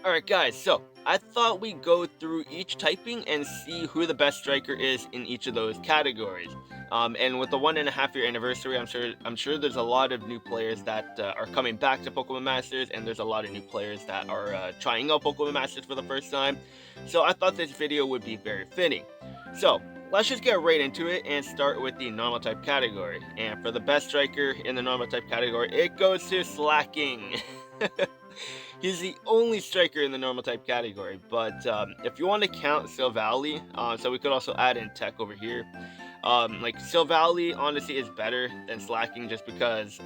Alright guys, so I thought we'd go through each typing and see who the best striker is in each of those categories. And with the 1.5 year anniversary, I'm sure there's a lot of new players that are coming back to Pokemon Masters, and there's a lot of new players that are trying out Pokemon Masters for the first time. So I thought this video would be very fitting. So let's just get right into it and start with the normal type category. And for the best striker in the normal type category, it goes to Slacking. He's the only striker in the normal type category, but if you want to count Silvally, so we could also add in Tech over here. Like Silvally honestly is better than Slacking just because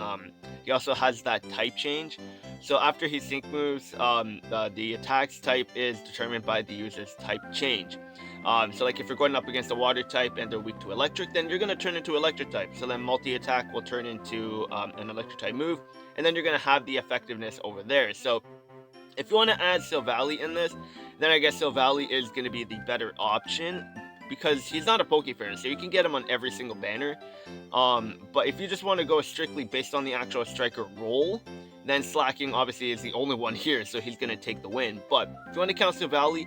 he also has that type change. So after he sync moves, the attack's type is determined by the user's type change. So like if you're going up against a water type and they're weak to electric, then you're gonna turn into electric type. So then multi attack will turn into an electric type move, and then you're gonna have the effectiveness over there. So if you want to add Silvally in this, then I guess Silvally is going to be the better option because he's not a Poke Fairy, so you can get him on every single banner. But if you just want to go strictly based on the actual striker role, then Slacking obviously is the only one here, so he's going to take the win. But if you want to count Silvally,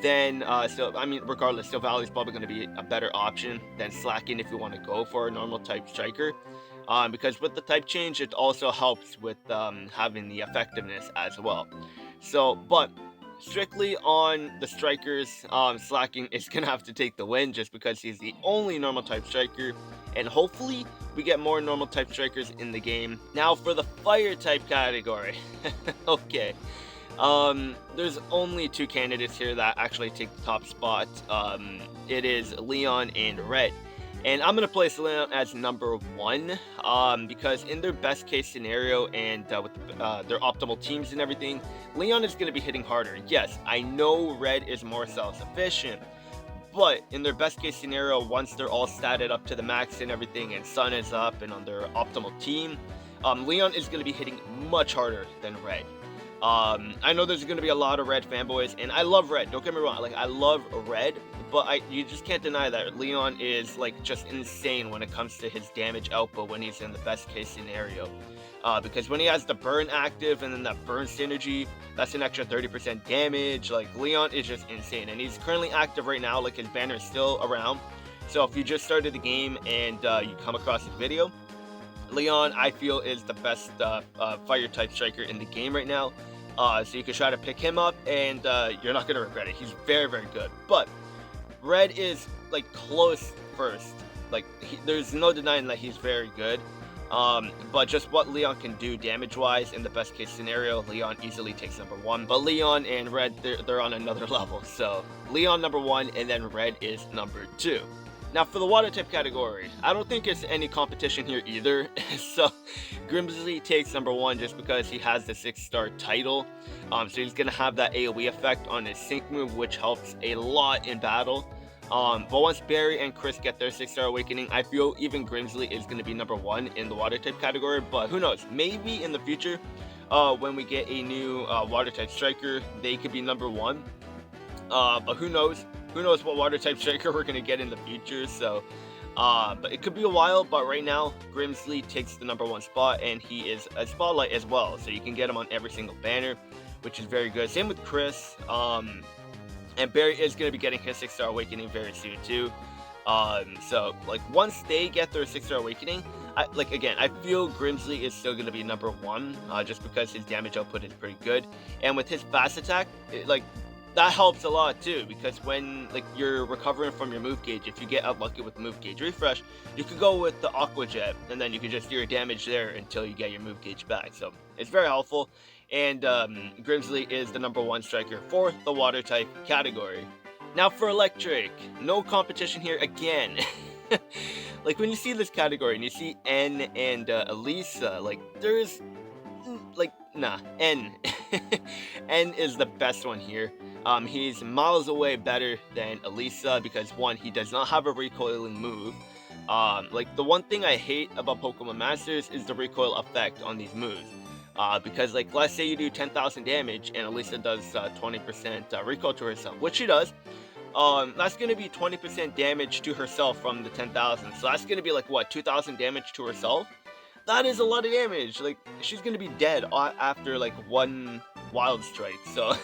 then regardless, Silvally is probably going to be a better option than Slacking if you want to go for a normal type striker. Because with the type change, it also helps with having the effectiveness as well. So, but strictly on the strikers, Slacking is gonna have to take the win just because he's the only normal type striker, and hopefully we get more normal type strikers in the game. Now for the fire type category, okay. There's only two candidates here that actually take the top spot. It is Leon and Red. And I'm going to place Leon as number one because in their best case scenario and with their optimal teams and everything, Leon is going to be hitting harder. Yes, I know Red is more self-sufficient, but in their best case scenario, once they're all statted up to the max and everything and Sun is up and on their optimal team, Leon is going to be hitting much harder than Red. I know there's going to be a lot of Red fanboys, and I love Red. Don't get me wrong. Like, I love Red, but you just can't deny that Leon is like just insane when it comes to his damage output when he's in the best case scenario. Because when he has the burn active and then that burn synergy, that's an extra 30% damage. Like, Leon is just insane, and he's currently active right now. Like, his banner is still around. So if you just started the game and you come across his video, Leon, I feel, is the best fire type striker in the game right now. So you can try to pick him up, and you're not going to regret it. He's very, very good. But Red is, like, close first. Like, there's no denying that he's very good. But just what Leon can do damage-wise in the best-case scenario, Leon easily takes number one. But Leon and Red, they're on another level. So Leon number one, and then Red is number two. Now for the water type category, I don't think it's any competition here either. So Grimsley takes number one just because he has the 6-star title. So he's gonna have that AoE effect on his sync move, which helps a lot in battle. But once Barry and Chris get their 6-star awakening, I feel even Grimsley is gonna be number one in the water type category. But who knows? Maybe in the future, when we get a new water type striker, they could be number one. But who knows? Who knows what water type striker we're going to get in the future, so but it could be a while. But right now Grimsley takes the number one spot, and he is a spotlight as well, so you can get him on every single banner, which is very good. Same with Chris, and Barry is going to be getting his 6-star awakening very soon too. So like once they get their 6-star awakening, I feel Grimsley is still going to be number one, just because his damage output is pretty good, and with his fast attack, that helps a lot too, because when you're recovering from your move gauge, if you get unlucky with the move gauge refresh, you could go with the Aqua Jet, and then you can just do your damage there until you get your move gauge back. So it's very helpful, and Grimsley is the number one striker for the water type category. Now for electric, no competition here again. Like when you see this category and you see N and Elisa, there's nah, N. N is the best one here. He's miles away better than Elisa because one, he does not have a recoiling move. The one thing I hate about Pokemon Masters is the recoil effect on these moves. Because let's say you do 10,000 damage and Elisa does 20% recoil to herself, which she does. That's gonna be 20% damage to herself from the 10,000. So that's gonna be 2,000 damage to herself. That is a lot of damage. She's gonna be dead after one Wild Strike, so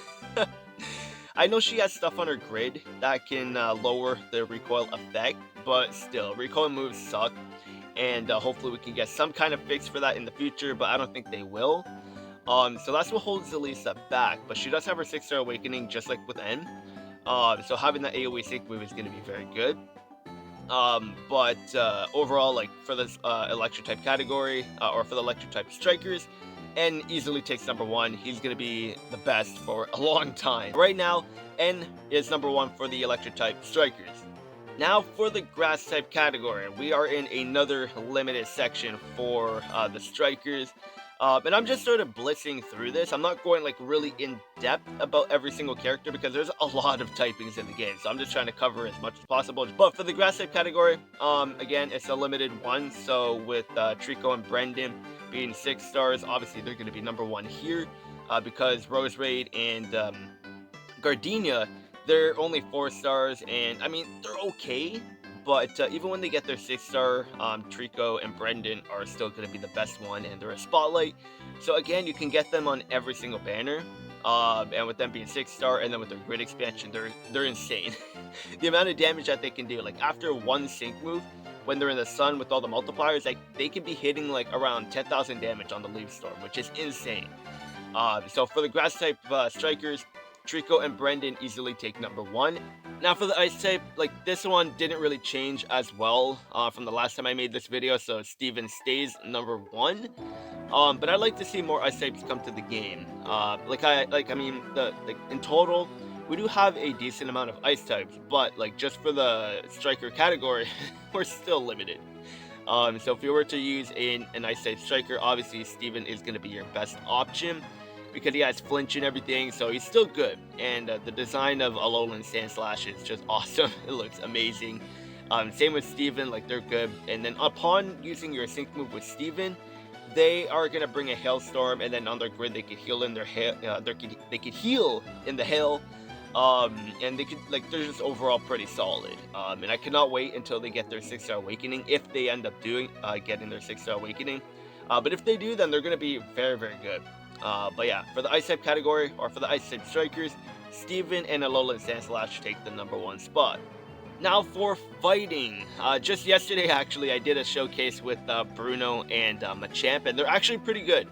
I know she has stuff on her grid that can lower the recoil effect, but still, recoil moves suck, and hopefully we can get some kind of fix for that in the future, but I don't think they will. So that's what holds Elisa back, but she does have her 6-star awakening just like with N. So having that AoE sync move is going to be very good. But overall, like for this electric type category, or for the electric type strikers, N easily takes number one. He's going to be the best for a long time. Right now, N is number one for the electric type strikers. Now for the grass type category, we are in another limited section for the strikers. And I'm just sort of blitzing through this. I'm not going like really in depth about every single character because there's a lot of typings in the game. So I'm just trying to cover as much as possible. But for the grass type category, again, it's a limited one. So with Trico and Brendan being 6 stars, obviously they're going to be number one here because Rose Raid and Gardenia, they're only 4 stars. And I mean, they're okay. But even when they get their 6-star, Trico and Brendan are still going to be the best one, and they're a spotlight. So again, you can get them on every single banner, and with them being 6-star, and then with their grid expansion, they're insane. The amount of damage that they can do, like after one sync move, when they're in the sun with all the multipliers, like they can be hitting like around 10,000 damage on the Leaf Storm, which is insane. So for the grass type strikers, Trico and Brendan easily take number one. Now for the ice type, like this one didn't really change as well from the last time I made this video, so Steven stays number one. But I'd like to see more ice types come to the game. In total, we do have a decent amount of ice types, but like just for the striker category, we're still limited. So if you were to use an ice type striker, obviously Steven is going to be your best option, because he has flinch and everything, so he's still good. And the design of Alolan Sandslash is just awesome. It looks amazing. Same with Steven, like they're good. And then upon using your sync move with Steven, they are gonna bring a Hailstorm, and then on their grid they could heal in their hail. They could heal in the hail, and they could they're just overall pretty solid. And I cannot wait until they get their 6-star awakening, if they end up getting their 6-star awakening. But if they do, then they're gonna be very, very good. But yeah, for the ice type category, or for the ice type strikers, Steven and Alolan Sandslash take the number one spot. Now for fighting, just yesterday actually I did a showcase with Bruno and Machamp, and they're actually pretty good.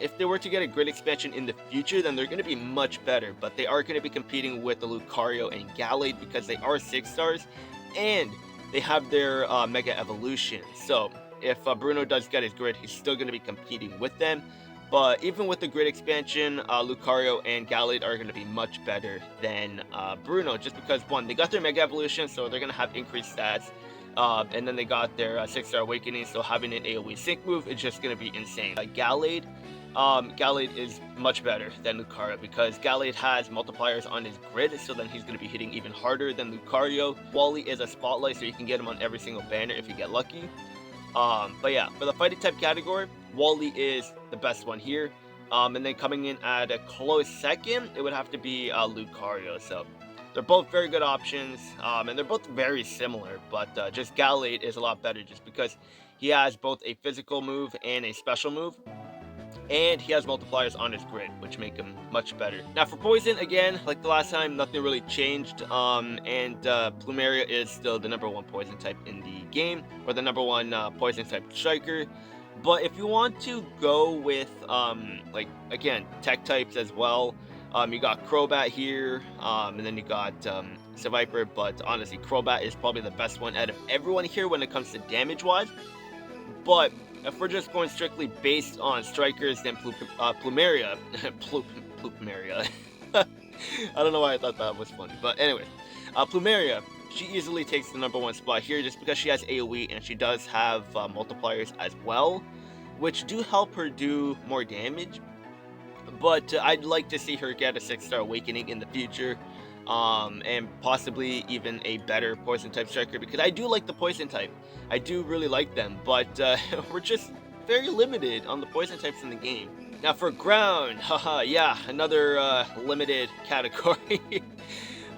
If they were to get a grid expansion in the future, then they're going to be much better, but they are going to be competing with the Lucario and Gallade because they are 6 stars, and they have their Mega Evolution. So if Bruno does get his grid, he's still going to be competing with them. But even with the grid expansion, Lucario and Gallade are going to be much better than Bruno, just because, one, they got their Mega Evolution, so they're going to have increased stats, and then they got their 6-star Awakening, so having an AoE sync move is just going to be insane. Gallade is much better than Lucario, because Gallade has multipliers on his grid, so then he's going to be hitting even harder than Lucario. Wally is a spotlight, so you can get him on every single banner if you get lucky. But yeah, for the fighting type category, Wally is the best one here. And then coming in at a close second, it would have to be Lucario. So they're both very good options, and they're both very similar, but just Gallade is a lot better just because he has both a physical move and a special move. And he has multipliers on his grid, which make him much better. Now for Poison, again, like the last time, nothing really changed. And Plumeria is still the number one Poison type in the game, or the number one Poison type striker. But if you want to go with, again, tech types as well, you got Crobat here, and then you got Seviper, but honestly, Crobat is probably the best one out of everyone here when it comes to damage-wise. But if we're just going strictly based on strikers, then Plumeria, Plumeria, I don't know why I thought that was funny, but anyway, Plumeria, she easily takes the number one spot here just because she has AoE and she does have multipliers as well, which do help her do more damage. But I'd like to see her get a 6-star Awakening in the future, and possibly even a better Poison type striker, because I do like the Poison type. I do really like them, but we're just very limited on the Poison types in the game. Now for ground, haha, yeah, another limited category.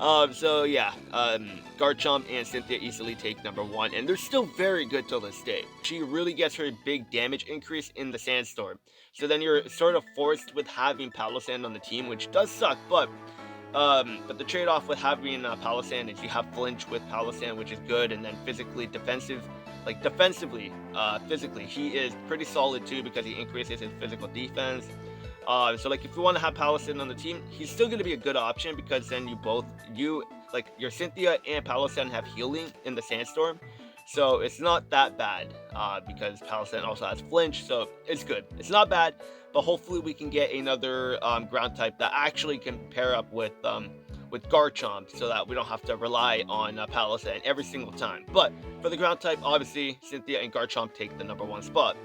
So yeah, Garchomp and Cynthia easily take number 1, and they're still very good till this day. She really gets her big damage increase in the Sandstorm. So then you're sort of forced with having Palossand on the team, which does suck, but the trade-off with having Palossand is you have flinch with Palossand, which is good, and then physically, he is pretty solid too because he increases his physical defense. So like if you want to have Palossand on the team, he's still going to be a good option because then your Cynthia and Palossand have healing in the Sandstorm. So it's not that bad because Palossand also has flinch, so it's good. It's not bad, but hopefully we can get another ground type that actually can pair up with Garchomp so that we don't have to rely on Palossand every single time. But for the ground type, obviously Cynthia and Garchomp take the number 1 spot.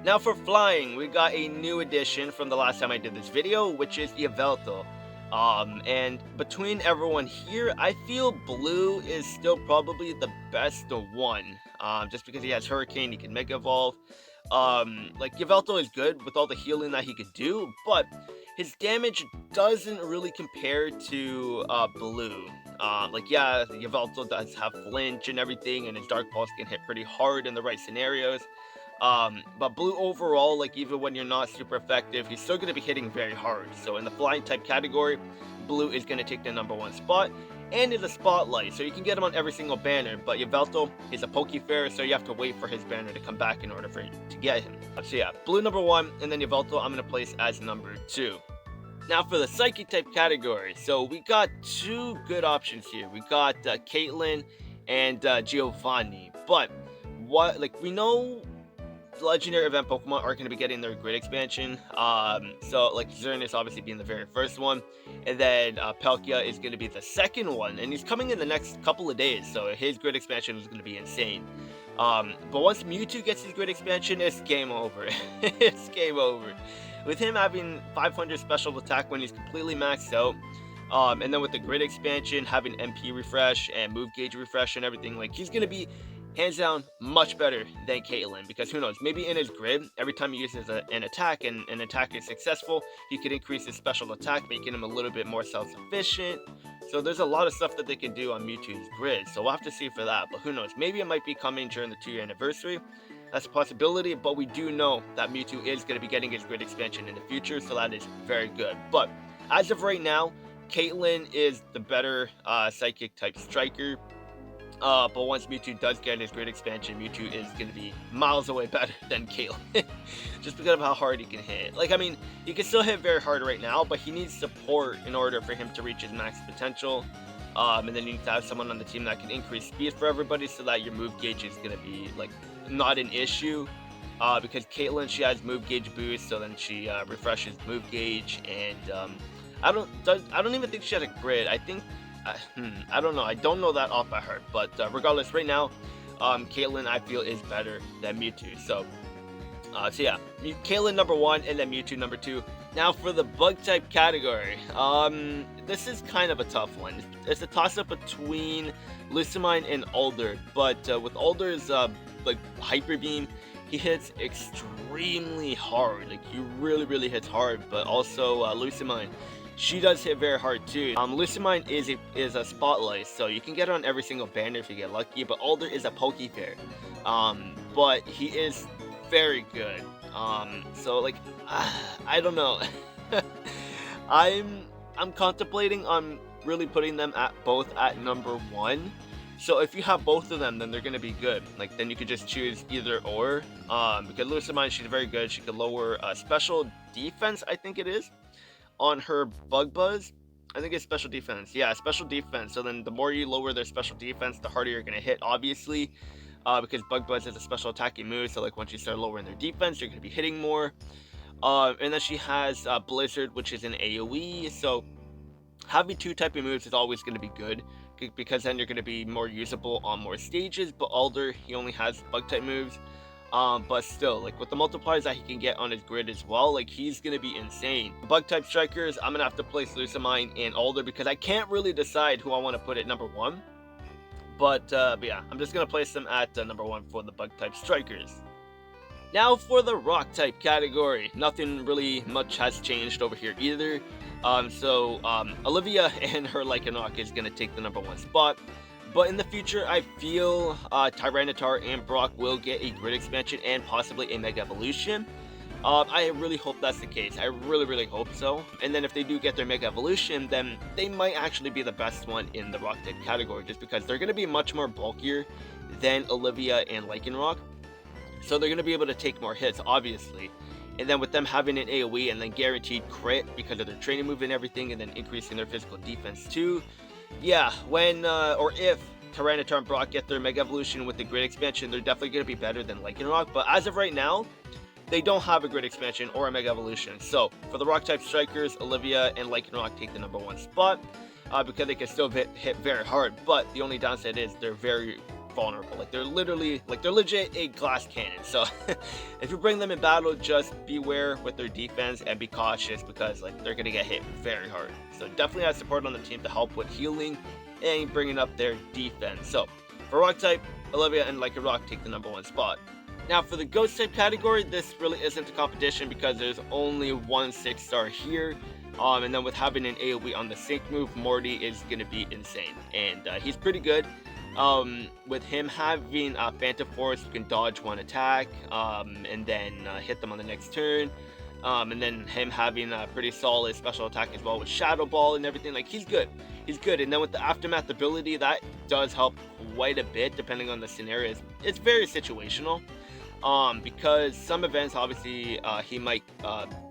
Now for flying, we got a new addition from the last time I did this video, which is Yveltal. And between everyone here, I feel Blue is still probably the best one. Just because he has Hurricane, he can Mega Evolve. Like Yveltal is good with all the healing that he could do, but his damage doesn't really compare to Blue. Yeah, Yveltal does have flinch and everything, and his Dark Pulse can hit pretty hard in the right scenarios. But Blue overall, like even when you're not super effective, he's still going to be hitting very hard. So in the flying type category, Blue is going to take the number 1 spot and is a spotlight, so you can get him on every single banner. But Yveltal is a Pokefair, so you have to wait for his banner to come back in order for you to get him. So yeah, Blue number 1, and then Yveltal I'm going to place as number 2. Now for the Psychic type category, so we got 2 good options here. We got Caitlyn and Giovanni, but we know legendary event Pokemon are going to be getting their grid expansion. So like Xerneas obviously being the very first one, and then Palkia is going to be the second one, and he's coming in the next couple of days, so his grid expansion is going to be insane. But once Mewtwo gets his grid expansion, it's game over. It's game over. With him having 500 special attack when he's completely maxed out, and then with the grid expansion, having MP refresh and move gauge refresh and everything, like he's going to be hands down much better than Caitlyn, because who knows, maybe in his grid, every time he uses an attack and an attack is successful, he could increase his special attack, making him a little bit more self-sufficient. So there's a lot of stuff that they can do on Mewtwo's grid, so we'll have to see for that. But who knows, maybe it might be coming during the 2-year anniversary. That's a possibility, but we do know that Mewtwo is going to be getting his grid expansion in the future, so that is very good. But as of right now, Caitlyn is the better Psychic type striker. But once Mewtwo does get his grid expansion, Mewtwo is going to be miles away better than Caitlyn. Just because of how hard he can hit. Like, I mean, he can still hit very hard right now, but he needs support in order for him to reach his max potential. And then you need to have someone on the team that can increase speed for everybody so that your move gauge is going to be, like, not an issue. Because Caitlyn, she has move gauge boost, so then she refreshes move gauge, and I don't even think she has a grid. I think I don't know. I don't know that off by heart, but regardless, right now, Caitlyn I feel is better than Mewtwo. So yeah, Caitlyn number 1, and then Mewtwo number 2. Now for the bug type category, this is kind of a tough one. It's a toss up between Lucamine and Alder, but with Alder's like Hyper Beam, he hits extremely hard. Like he really hits hard, but also Lucamine, she does hit very hard too. Lucamine is a spotlight, so you can get her on every single banner if you get lucky, but Alder is a Pokefair. But he is very good. So like, I don't know. I'm contemplating on really putting them both at number 1. So if you have both of them, then they're gonna be good. Like then you could just choose either or. Because Lucamine, she's very good. She could lower special defense, I think it is, on her Bug Buzz. I think it's special defense. Yeah, special defense. So then the more you lower their special defense, the harder you're gonna hit, obviously. Because Bug Buzz is a special attacking move, so like once you start lowering their defense, you're gonna be hitting more. And then she has Blizzard, which is an AoE. So having 2 typing moves is always gonna be good, because then you're gonna be more usable on more stages. But Alder, he only has bug type moves. But still, like with the multipliers that he can get on his grid as well, like he's gonna be insane. Bug type strikers, I'm gonna have to place Lucamine and Alder because I can't really decide who I want to put at number 1. But yeah, I'm just gonna place them at number 1 for the bug type strikers. Now for the rock type category, nothing really much has changed over here either. Olivia and her Lycanroc is gonna take the #1 spot. But in the future, I feel Tyranitar and Brock will get a grid expansion and possibly a Mega Evolution. I really hope that's the case. I really, really hope so. And then if they do get their Mega Evolution, then they might actually be the best one in the Rock type category, just because they're going to be much more bulkier than Olivia and Lycanroc. So they're going to be able to take more hits, obviously. And then with them having an AoE and then guaranteed crit because of their training move and everything, and then increasing their physical defense too. Yeah, when or if Tyranitar and Brock get their Mega Evolution with the grid expansion, they're definitely going to be better than Lycanroc. But as of right now, they don't have a grid expansion or a Mega Evolution. So for the Rock type strikers, Olivia and Lycanroc take the #1 spot because they can still hit very hard. But the only downside is they're very vulnerable. Like they're legit a glass cannon. So if you bring them in battle, just beware with their defense and be cautious, because like they're gonna get hit very hard. So definitely have support on the team to help with healing and bringing up their defense. So for Rock type, Olivia and Lycanroc take the #1 spot. Now for the Ghost type category, this really isn't a competition because there's only one 6-star here. And then with having an AoE on the sync move, Morty is going to be insane. And he's pretty good. With him having Phantom Force, you can dodge one attack and then hit them on the next turn. And then him having a pretty solid special attack as well with Shadow Ball and everything. Like, he's good. He's good. And then with the Aftermath ability, that does help quite a bit depending on the scenario. It's very situational. Because some events, obviously, he might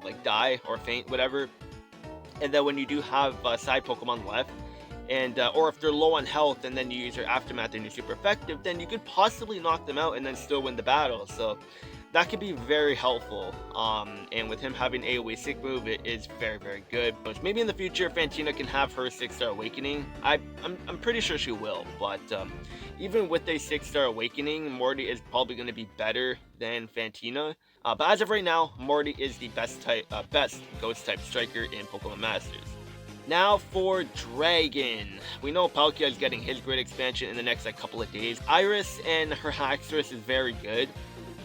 like die or faint, whatever. And then when you do have side Pokemon left, and or if they're low on health and then you use your Aftermath and you're super effective, then you could possibly knock them out and then still win the battle. So that could be very helpful. And with him having AoE sync move, it is very, very good. But maybe in the future, Fantina can have her 6-star awakening. I'm pretty sure she will. But even with a 6-star awakening, Morty is probably going to be better than Fantina. But as of right now, Morty is the best Ghost type striker in Pokemon Masters. Now for Dragon. We know Palkia is getting his grid expansion in the next couple of days. Iris and her Haxorus is very good.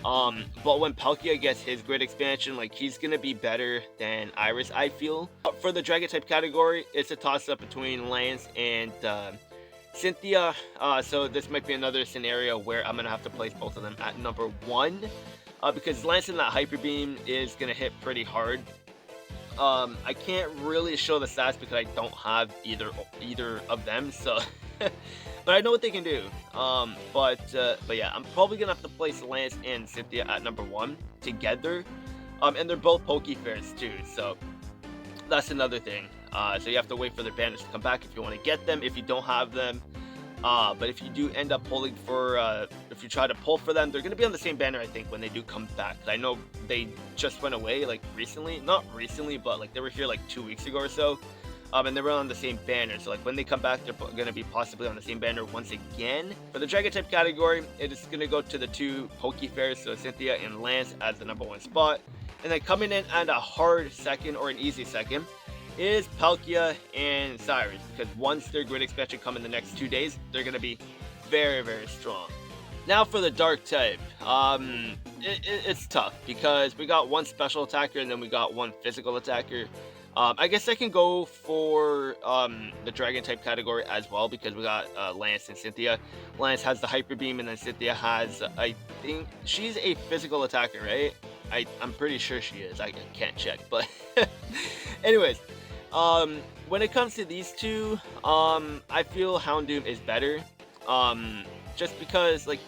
But when Palkia gets his grid expansion, like, he's gonna be better than Iris, I feel. For the Dragon type category, it's a toss-up between Lance and Cynthia. So this might be another scenario where I'm gonna have to place both of them at #1. Because Lance in that Hyper Beam is gonna hit pretty hard. I can't really show the stats because I don't have either of them, so but I know what they can do. But yeah, I'm probably gonna have to place Lance and Cynthia at #1 together. And they're both Pokefairs too, so that's another thing. So you have to wait for their banners to come back if you want to get them, if you don't have them. But if you do end up pulling for, if you try to pull for them, they're going to be on the same banner, I think, when they do come back. I know they just went away, like, recently. Not recently, but, like, they were here, like, 2 weeks ago or so. And they were on the same banner. So, like, when they come back, they're going to be possibly on the same banner once again. For the Dragon type category, it is going to go to the two Pokefairs, so Cynthia and Lance as the #1 spot. And then coming in at a hard second, or an easy second, is Palkia and Cyrus, because once their grid expansion come in the next 2 days, they're going to be very, very strong. Now for the Dark type, it's tough because we got one special attacker and then we got one physical attacker. I guess I can go for the Dragon type category as well, because we got Lance and Cynthia. Lance has the Hyper Beam and then Cynthia has, I think, she's a physical attacker, right? I'm pretty sure she is. I can't check, but anyways. When it comes to these two, I feel Houndoom is better, just because, like,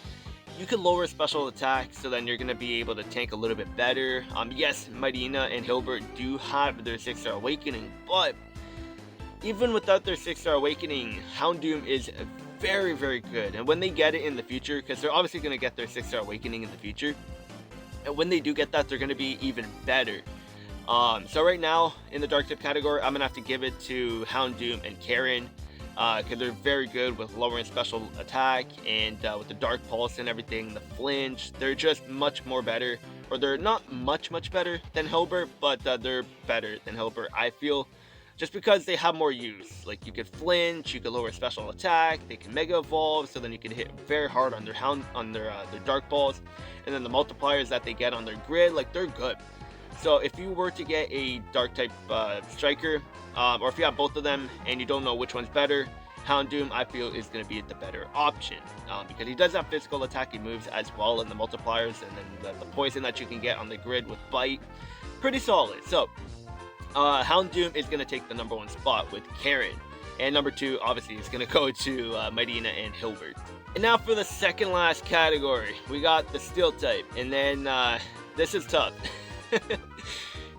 you can lower special attacks, so then you're going to be able to tank a little bit better. Yes, Marina and Hilbert do have their 6-star awakening, but even without their 6-star awakening, Houndoom is very, very good. And when they get it in the future, because they're obviously going to get their 6-star awakening in the future, and when they do get that, they're going to be even better. So right now, in the Dark type category, I'm going to have to give it to Houndoom and Karen, because they're very good with lowering special attack, and with the Dark Pulse and everything, the flinch, they're just much more better. Or they're not much better than Hilbert, but they're better than Hilbert, I feel, just because they have more use. Like, you could flinch, you could lower special attack, they can Mega Evolve, so then you can hit very hard on their Dark Balls, and then the multipliers that they get on their grid, like, they're good. So if you were to get a dark type striker, or if you have both of them and you don't know which one's better, Houndoom I feel is going to be the better option, because he does have physical attacking moves as well, and the multipliers, and then the poison that you can get on the grid with Bite, pretty solid. So Houndoom is going to take the number 1 spot with Karen, and number 2 obviously is going to go to Medina and Hilbert. And now for the second last category, we got the Steel type, and then this is tough.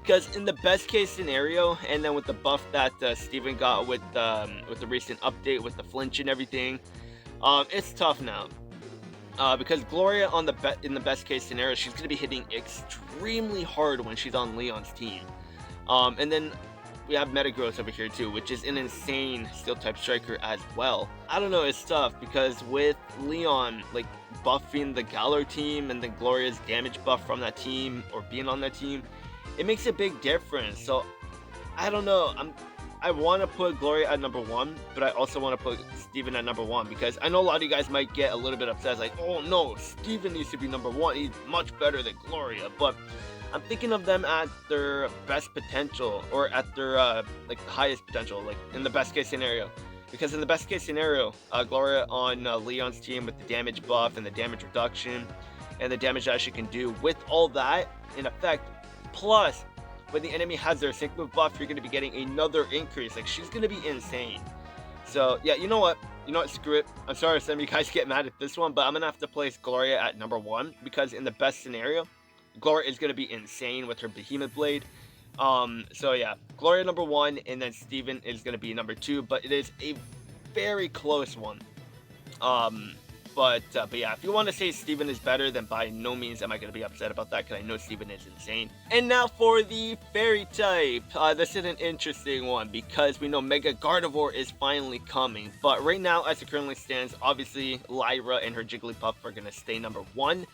Because in the best case scenario, and then with the buff that Steven got with the recent update with the flinch and everything, it's tough now. Because Gloria in the best case scenario, she's going to be hitting extremely hard when she's on Leon's team. And then we have Metagross over here too, which is an insane Steel type striker as well. I don't know, it's tough because with Leon like buffing the Galar team and then Gloria's damage buff from that team or being on that team, it makes a big difference. So I don't know, I want to put Gloria at number 1, but I also want to put Steven at number 1 because I know a lot of you guys might get a little bit upset, like, oh no, Steven needs to be number 1, he's much better than Gloria. But I'm thinking of them at their best potential, or at their like highest potential, like in the best case scenario. Because in the best case scenario, Gloria on Leon's team with the damage buff and the damage reduction and the damage that she can do, with all that in effect, plus when the enemy has their sync move buff, you're going to be getting another increase. Like, she's going to be insane. So yeah, you know what, screw it. I'm sorry if some of you guys get mad at this one, but I'm going to have to place Gloria at number 1 because in the best scenario, Gloria is going to be insane with her Behemoth Blade. So yeah, Gloria number 1, and then Steven is going to be number 2, but it is a very close one. But yeah, if you want to say Steven is better, then by no means am I going to be upset about that, because I know Steven is insane. And now for the Fairy type. This is an interesting one, because we know Mega Gardevoir is finally coming. But right now, as it currently stands, obviously Lyra and her Jigglypuff are going to stay number 1.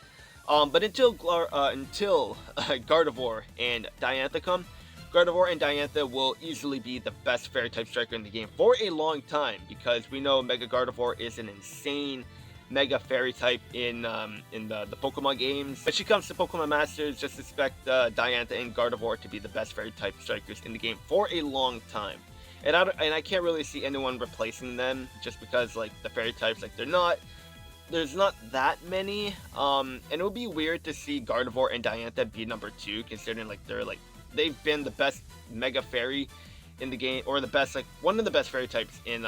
But until Gardevoir and Diantha come, Gardevoir and Diantha will easily be the best Fairy type striker in the game for a long time, because we know Mega Gardevoir is an insane Mega Fairy type in the Pokemon games. When she comes to Pokemon Masters, just expect Diantha and Gardevoir to be the best Fairy type strikers in the game for a long time. And I can't really see anyone replacing them, just because like the Fairy types, like there's not that many, and it would be weird to see Gardevoir and Diantha be number 2, considering like they've been the best Mega Fairy in the game, or the best, like one of the best Fairy types in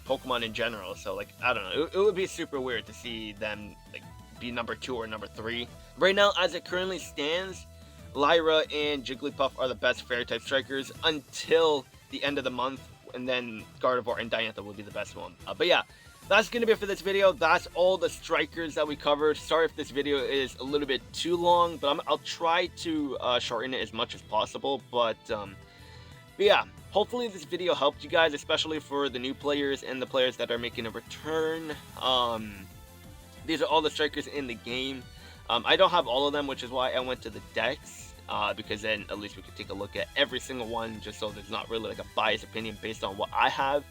Pokemon in general. So like, I don't know, it would be super weird to see them like be number 2 or number 3. Right now, as it currently stands, Lyra and Jigglypuff are the best Fairy type strikers until the end of the month, and then Gardevoir and Diantha will be the best one. But yeah, that's going to be it for this video. That's all the strikers that we covered. Sorry if this video is a little bit too long, but I'll try to shorten it as much as possible. But yeah, hopefully this video helped you guys, especially for the new players and the players that are making a return. These are all the strikers in the game. I don't have all of them, which is why I went to the decks, because then at least we could take a look at every single one, just so there's not really like a biased opinion based on what I have.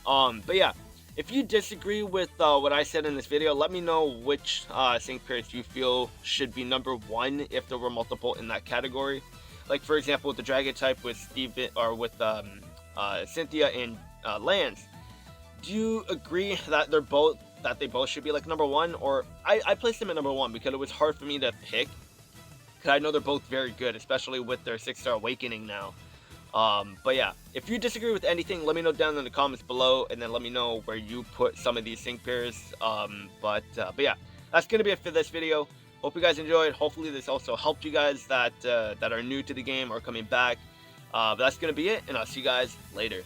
But yeah, if you disagree with what I said in this video, let me know which sync pairs you feel should be number 1 if there were multiple in that category. Like for example, with the Dragon type with Steven, or with Cynthia and Lance. Do you agree that they both should be like number 1? Or I placed them at number 1 because it was hard for me to pick, because I know they're both very good, especially with their 6-star awakening now. But yeah, if you disagree with anything, let me know down in the comments below, and then let me know where you put some of these sync pairs. But yeah, that's gonna be it for this video. Hope you guys enjoyed. Hopefully this also helped you guys that are new to the game or coming back. But that's gonna be it, and I'll see you guys later.